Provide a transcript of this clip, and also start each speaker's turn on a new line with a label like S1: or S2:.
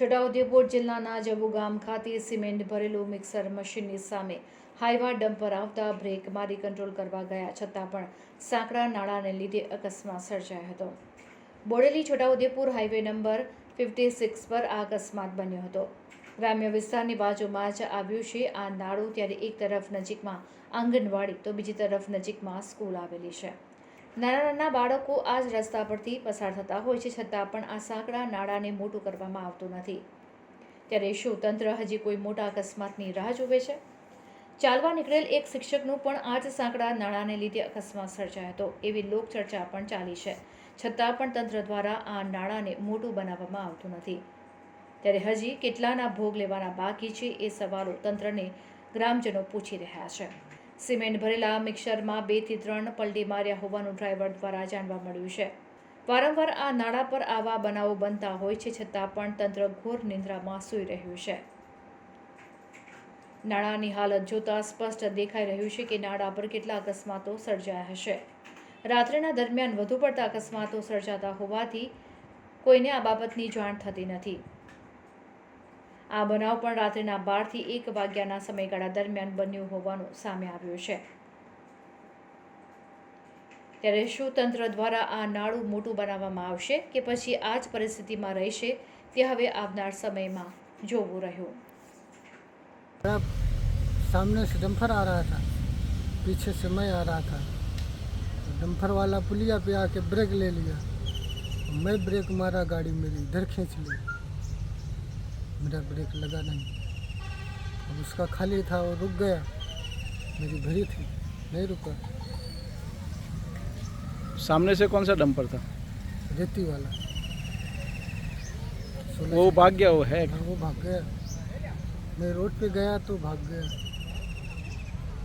S1: છોટાઉદેપુર જિલ્લાના જબુ ગામ ખાતે સિમેન્ટ ભરેલું મિક્સર મશીનની સામે હાઈવા ડમ્પર આવતા બ્રેક મારી કંટ્રોલ કરવા ગયા છતાં પણ સાંકડા નાળાને લીધે અકસ્માત સર્જાયો હતો। બોડેલી છોટાઉદેપુર હાઈવે નંબર 56 પર આ અકસ્માત બન્યો હતો। ગ્રામ્ય વિસ્તારની બાજુમાં જ આવ્યું છે આ નાળું, ત્યારે એક તરફ નજીકમાં આંગણવાડી તો બીજી તરફ નજીકમાં સ્કૂલ આવેલી છે। નાના નાના બાળકો આ જ રસ્તા પરથી પસાર થતા હોય છે, છતાં પણ આ સાંકડા નાળાને મોટું કરવામાં આવતું નથી। ત્યારે શું તંત્ર હજી કોઈ મોટા અકસ્માતની રાહ જુએ છે? ચાલવા નીકળેલ એક શિક્ષકનું પણ આ જ સાંકડા નાળાને લીધે અકસ્માત સર્જાયો હતો એવી લોકચર્ચા પણ ચાલી છે, છતાં પણ તંત્ર દ્વારા આ નાળાને મોટું બનાવવામાં આવતું નથી। ત્યારે હજી કેટલાના ભોગ લેવાના બાકી છે એ સવાલો તંત્રને ગ્રામજનો પૂછી રહ્યા છે। સિમેન્ટ ભરેલા મિક્સરમાં 2 થી 3 પલટી માર્યા હોવાનું ડ્રાઈવર દ્વારા જાણવા મળ્યું છે। વારંવાર આ નાળા પર આવા બનાવો બનતા હોય છે, છતાં પણ તંત્ર ઘોર નિંદ્રામાં સૂઈ રહ્યું છે। નાળાની હાલત જોતા સ્પષ્ટ દેખાઈ રહ્યું છે કે નાળા પર કેટલા અકસ્માતો સર્જાયા હશે। રાત્રિના દરમિયાન વધુ પડતા અકસ્માતો સર્જાતા હોવાથી કોઈને આ બાબતની જાણ થતી નથી। આ બનાવ પણ રાત્રિના 12 થી 1 વાગ્યાના સમયગાળા દરમિયાન બન્યું હોવાનું સામે આવ્યું છે। ત્યારે શું તંત્ર દ્વારા આ નાળું મોટું બનાવવામાં આવશે કે પછી આ જ પરિસ્થિતિમાં રહેશે તે હવે આવનાર સમયમાં જોવું રહ્યું।
S2: सामने से डंपर आ रहा था, पीछे से मैं आ रहा था। डंपर वाला पुलिया पे आके ब्रेक ले लिया, मैं ब्रेक मारा, गाड़ी मेरी इधर खींच ली, मेरा ब्रेक लगा नहीं। अब उसका खाली था, वो रुक गया, मेरी भरी थी, नहीं रुका।
S3: सामने से कौन सा डंपर था?
S2: रेती वाला।
S3: वो भाग गया? वो है?
S2: वो भाग गया, मैं रोड पे गया तो भाग गया।